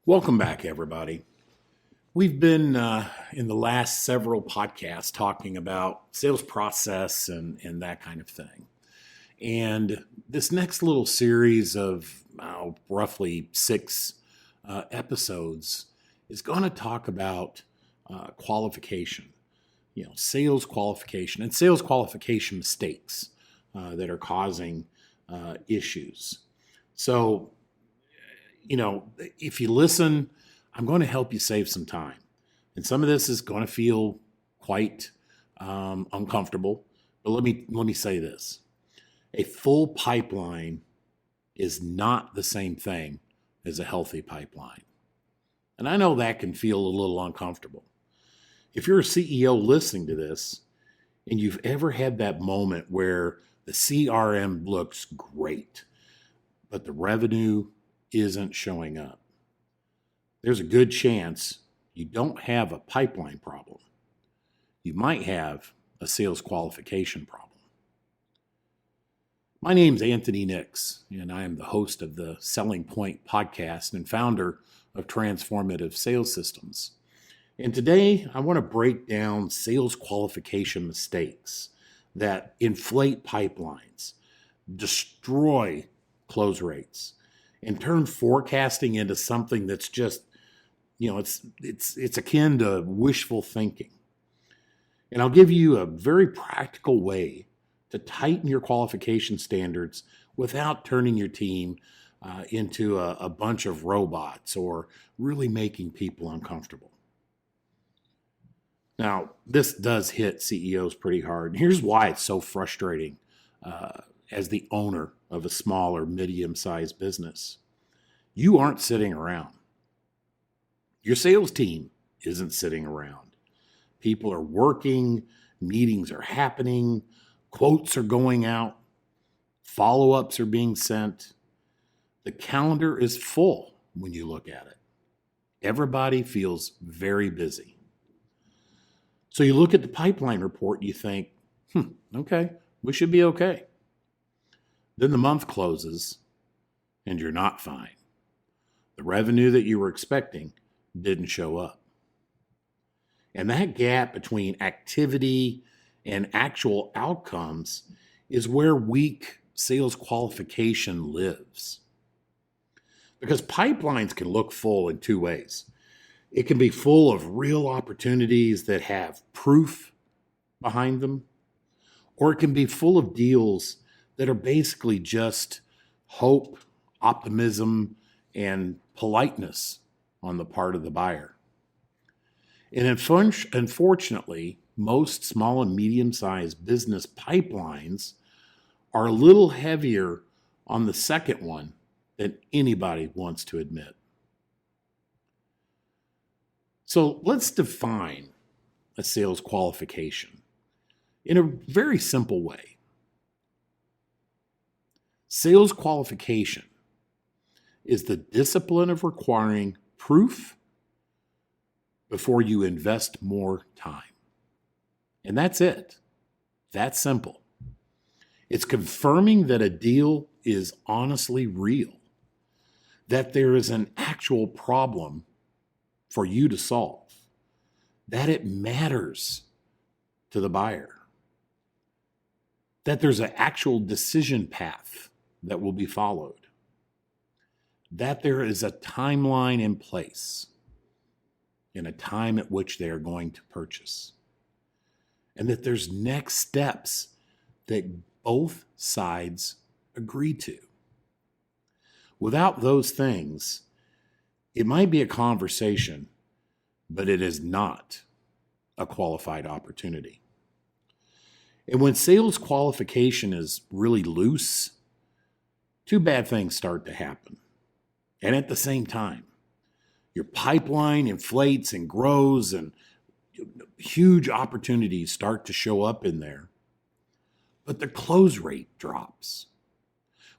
Welcome back, everybody. We've been in the last several podcasts talking about sales process and that kind of thing. And this next little series of roughly six episodes is going to talk about qualification, sales qualification and sales qualification mistakes that are causing issues. So, if you listen, I'm going to help you save some time. And some of this is going to feel quite uncomfortable. But let me say this. A full pipeline is not the same thing as a healthy pipeline. And I know that can feel a little uncomfortable. If you're a CEO listening to this and you've ever had that moment where the CRM looks great, but the revenue isn't showing up, there's a good chance you don't have a pipeline problem. You might have a sales qualification problem. My name's Anthony Nix, and I am the host of the Selling Point podcast and founder of Transformative Sales Systems. And today I want to break down sales qualification mistakes that inflate pipelines, destroy close rates, and turn forecasting into something that's just, it's akin to wishful thinking. And I'll give you a very practical way to tighten your qualification standards without turning your team into a bunch of robots or really making people uncomfortable. Now, this does hit CEOs pretty hard. And here's why it's so frustrating as the owner of a small or medium-sized business. You aren't sitting around. Your sales team isn't sitting around. People are working, meetings are happening, quotes are going out, follow-ups are being sent. The calendar is full when you look at it. Everybody feels very busy. So you look at the pipeline report and you think, okay, we should be okay. Then the month closes and you're not fine. The revenue that you were expecting didn't show up. And that gap between activity and actual outcomes is where weak sales qualification lives. Because pipelines can look full in two ways. It can be full of real opportunities that have proof behind them, or it can be full of deals that are basically just hope, optimism, and politeness on the part of the buyer. And unfortunately, most small and medium-sized business pipelines are a little heavier on the second one than anybody wants to admit. So let's define a sales qualification in a very simple way. Sales qualification is the discipline of requiring proof before you invest more time. And that's it. That's simple. It's confirming that a deal is honestly real, that there is an actual problem for you to solve, that it matters to the buyer, that there's an actual decision path that will be followed, that there is a timeline in place and a time at which they are going to purchase, and that there's next steps that both sides agree to. Without those things, it might be a conversation, but it is not a qualified opportunity. And when sales qualification is really loose, two bad things start to happen. And at the same time, your pipeline inflates and grows and huge opportunities start to show up in there. But the close rate drops,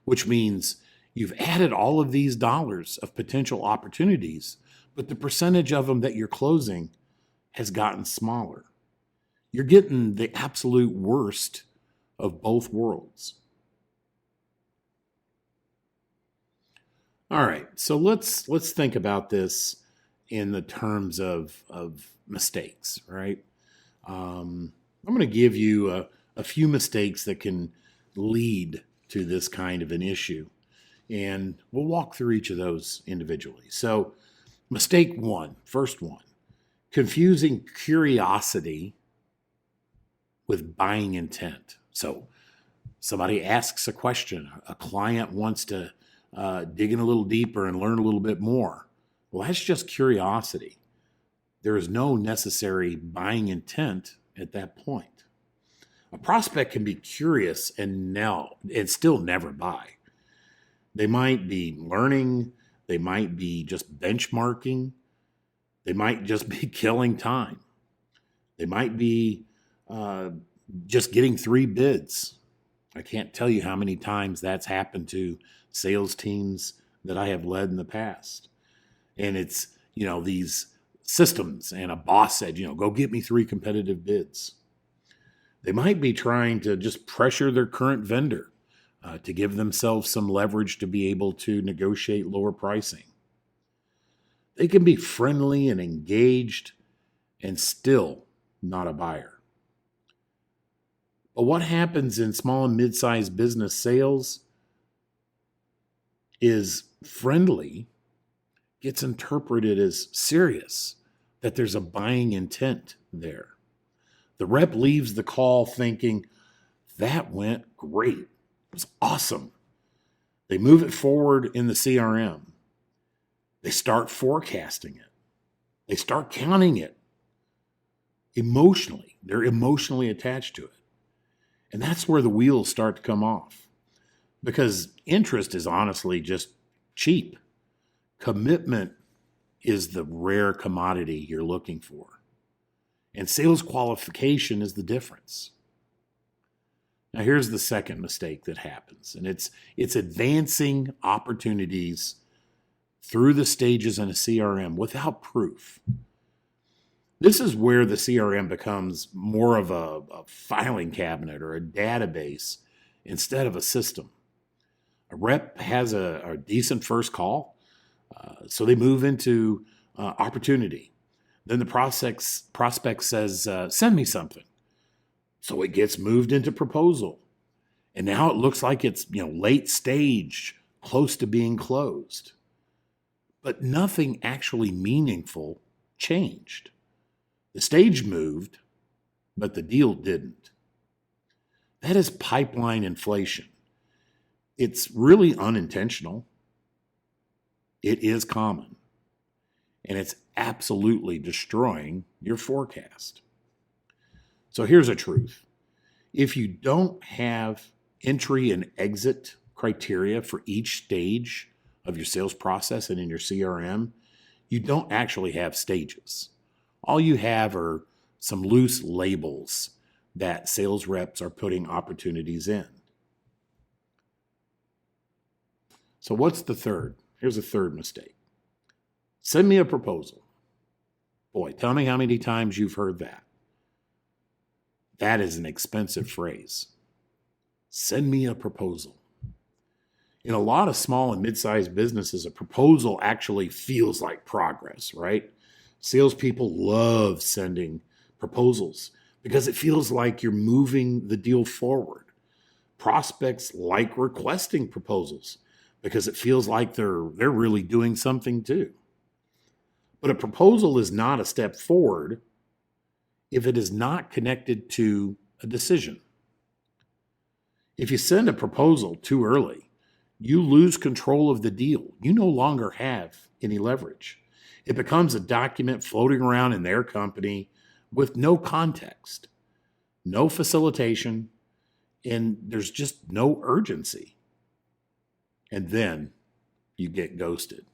which means you've added all of these dollars of potential opportunities, but the percentage of them that you're closing has gotten smaller. You're getting the absolute worst of both worlds. All right, so let's think about this in the terms of mistakes, right? I'm going to give you a few mistakes that can lead to this kind of an issue, and we'll walk through each of those individually. So, mistake one, first one, confusing curiosity with buying intent. So, somebody asks a question, a client wants to dig in a little deeper and learn a little bit more. Well, that's just curiosity. There is no necessary buying intent at that point. A prospect can be curious and still never buy. They might be learning, they might be just benchmarking, they might just be killing time. They might be just getting 3 bids. I can't tell you how many times that's happened to sales teams that I have led in the past. And it's, these systems, and a boss said, go get me 3 competitive bids. They might be trying to just pressure their current vendor to give themselves some leverage to be able to negotiate lower pricing. They can be friendly and engaged and still not a buyer. But what happens in small and mid-sized business sales is friendly gets interpreted as serious, that there's a buying intent there. The rep leaves the call thinking, that went great. It was awesome. They move it forward in the CRM. They start forecasting it. They start counting it emotionally. They're emotionally attached to it. And that's where the wheels start to come off, because interest is honestly just cheap. Commitment is the rare commodity you're looking for. And sales qualification is the difference. Now, here's the second mistake that happens, and it's advancing opportunities through the stages in a CRM without proof. This is where the CRM becomes more of a filing cabinet or a database instead of a system. A rep has a decent first call, so they move into opportunity. Then the prospect says, send me something. So it gets moved into proposal. And now it looks like it's late stage, close to being closed. But nothing actually meaningful changed. The stage moved, but the deal didn't. That is pipeline inflation. It's really unintentional. It is common. And it's absolutely destroying your forecast. So here's a truth. If you don't have entry and exit criteria for each stage of your sales process and in your CRM, you don't actually have stages. All you have are some loose labels that sales reps are putting opportunities in. So what's the third? Here's a third mistake. Send me a proposal. Boy, tell me how many times you've heard that. That is an expensive phrase. Send me a proposal. In a lot of small and mid-sized businesses, a proposal actually feels like progress, right? Salespeople love sending proposals because it feels like you're moving the deal forward. Prospects like requesting proposals because it feels like they're really doing something too. But a proposal is not a step forward if it is not connected to a decision. If you send a proposal too early, you lose control of the deal. You no longer have any leverage. It becomes a document floating around in their company with no context, no facilitation, and there's just no urgency. And then you get ghosted.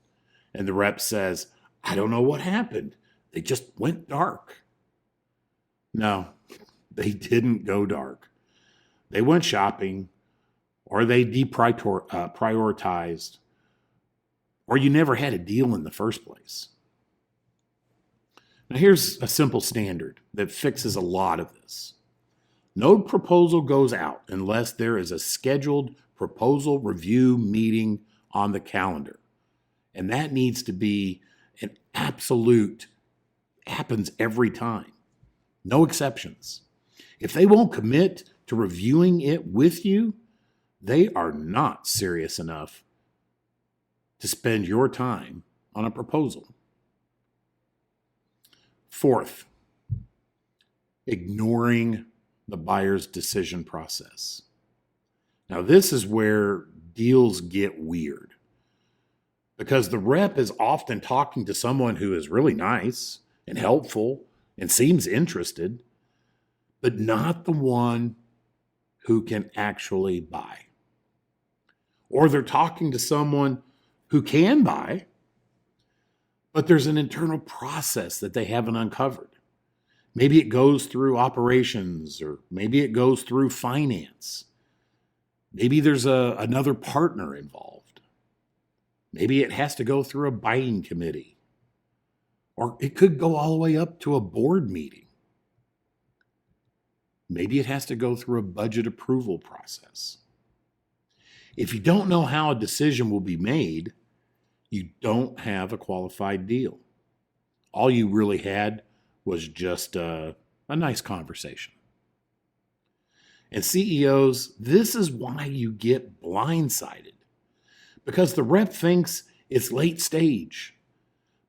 And the rep says, I don't know what happened. They just went dark. No, they didn't go dark. They went shopping, or they deprioritized, or you never had a deal in the first place. Now, here's a simple standard that fixes a lot of this. No proposal goes out unless there is a scheduled proposal review meeting on the calendar. And that needs to be an absolute, happens every time. No exceptions. If they won't commit to reviewing it with you, they are not serious enough to spend your time on a proposal. Fourth, ignoring the buyer's decision process. Now, this is where deals get weird because the rep is often talking to someone who is really nice and helpful and seems interested, but not the one who can actually buy. Or they're talking to someone who can buy, but there's an internal process that they haven't uncovered. Maybe it goes through operations, or maybe it goes through finance. Maybe there's another partner involved. Maybe it has to go through a buying committee, or it could go all the way up to a board meeting. Maybe it has to go through a budget approval process. If you don't know how a decision will be made, you don't have a qualified deal. All you really had was just a nice conversation. And CEOs, this is why you get blindsided, because the rep thinks it's late stage.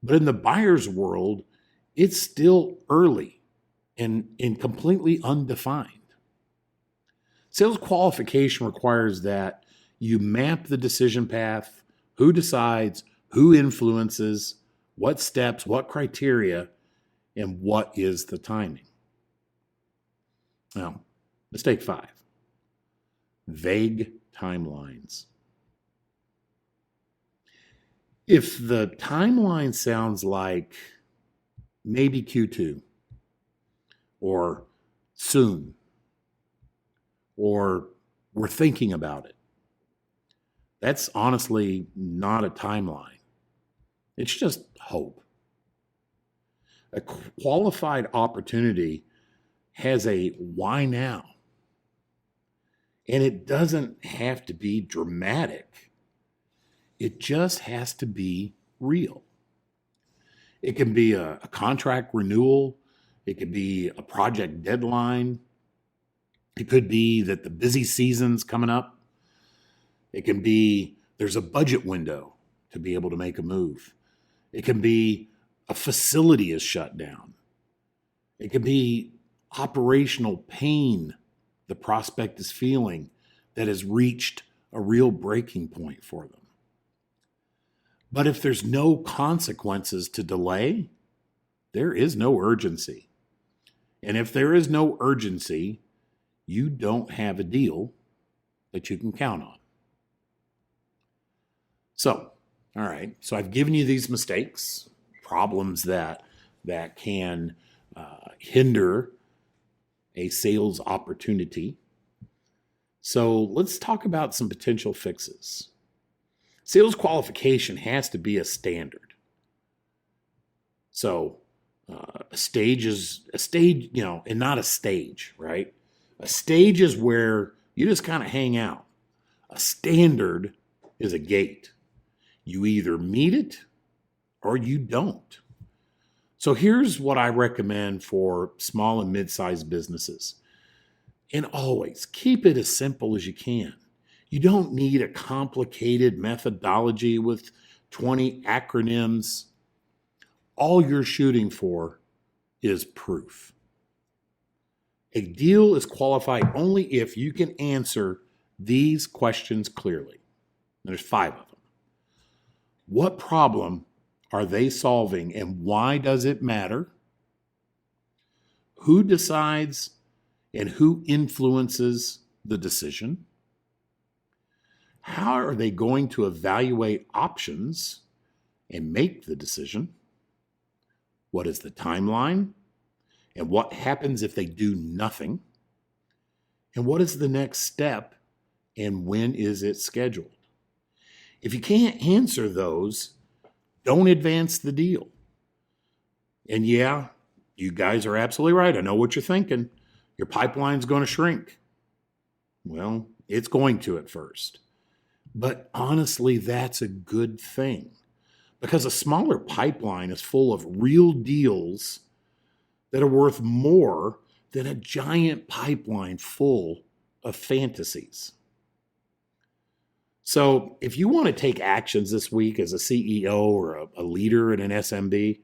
But in the buyer's world, it's still early and completely undefined. Sales qualification requires that you map the decision path, who decides, who influences, what steps, what criteria, and what is the timing. Now, mistake 5, vague timelines. If the timeline sounds like maybe Q2, or soon, or we're thinking about it, that's honestly not a timeline. It's just hope. A qualified opportunity has a why now. And it doesn't have to be dramatic. It just has to be real. It can be a contract renewal. It could be a project deadline. It could be that the busy season's coming up. It can be there's a budget window to be able to make a move. It can be a facility is shut down. It can be operational pain the prospect is feeling that has reached a real breaking point for them. But if there's no consequences to delay, there is no urgency. And if there is no urgency, you don't have a deal that you can count on. So, all right, so I've given you these mistakes, problems that can hinder a sales opportunity. So let's talk about some potential fixes. Sales qualification has to be a standard. So a stage is a stage, and not a stage, right? A stage is where you just kind of hang out. A standard is a gate. You either meet it or you don't. So here's what I recommend for small and mid-sized businesses. And always keep it as simple as you can. You don't need a complicated methodology with 20 acronyms. All you're shooting for is proof. A deal is qualified only if you can answer these questions clearly. There's 5 of them. What problem are they solving and why does it matter? Who decides and who influences the decision? How are they going to evaluate options and make the decision? What is the timeline? And what happens if they do nothing? And what is the next step? And when is it scheduled? If you can't answer those, don't advance the deal. And yeah, you guys are absolutely right. I know what you're thinking. Your pipeline's going to shrink. Well, it's going to at first. But honestly, that's a good thing. because a smaller pipeline is full of real deals that are worth more than a giant pipeline full of fantasies. So if you want to take actions this week as a CEO or a leader in an SMB,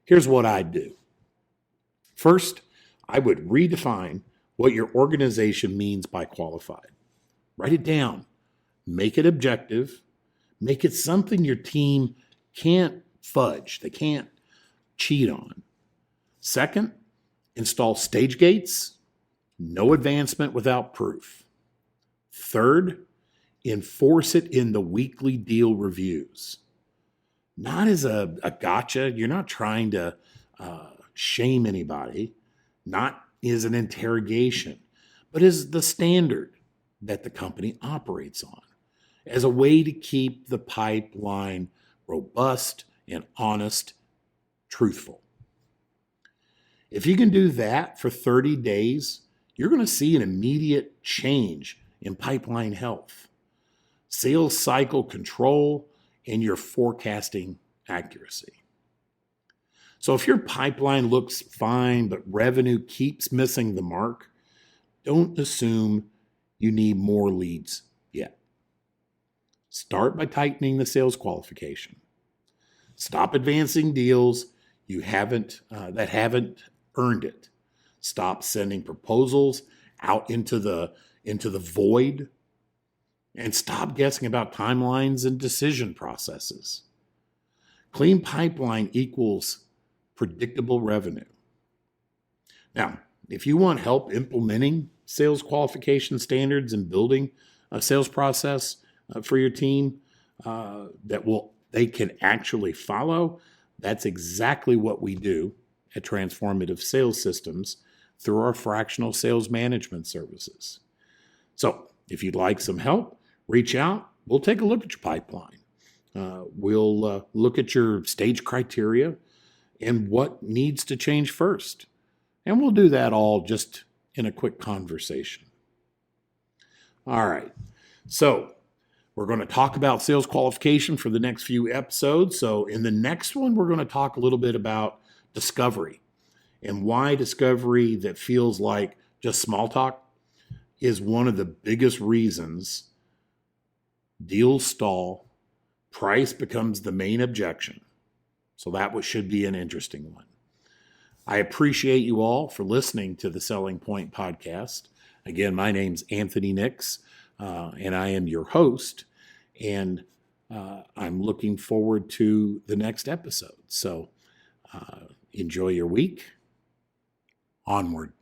here's what I'd do. First, I would redefine what your organization means by qualified. Write it down. Make it objective. Make it something your team can't fudge. They can't cheat on. Second, install stage gates. No advancement without proof. Third, enforce it in the weekly deal reviews. Not as a gotcha. You're not trying to shame anybody. Not as an interrogation, but as the standard that the company operates on, as a way to keep the pipeline robust and honest, truthful. If you can do that for 30 days, you're going to see an immediate change in pipeline health, sales cycle control, and your forecasting accuracy. So if your pipeline looks fine, but revenue keeps missing the mark, don't assume you need more leads yet. Start by tightening the sales qualification. Stop advancing deals that haven't earned it. Stop sending proposals out into the void, and stop guessing about timelines and decision processes. Clean pipeline equals predictable revenue. Now, if you want help implementing sales qualification standards and building a sales process for your team they can actually follow, that's exactly what we do at Transformative Sales Systems through our fractional sales management services. So if you'd like some help, reach out. We'll take a look at your pipeline. We'll look at your stage criteria and what needs to change first. And we'll do that all just in a quick conversation. All right. So we're going to talk about sales qualification for the next few episodes. So in the next one, we're going to talk a little bit about discovery and why discovery that feels like just small talk is one of the biggest reasons deals stall, price becomes the main objection. So that should be an interesting one. I appreciate you all for listening to the Selling Point podcast. Again, my name's Anthony Nix, and I am your host, and I'm looking forward to the next episode. So enjoy your week. Onward.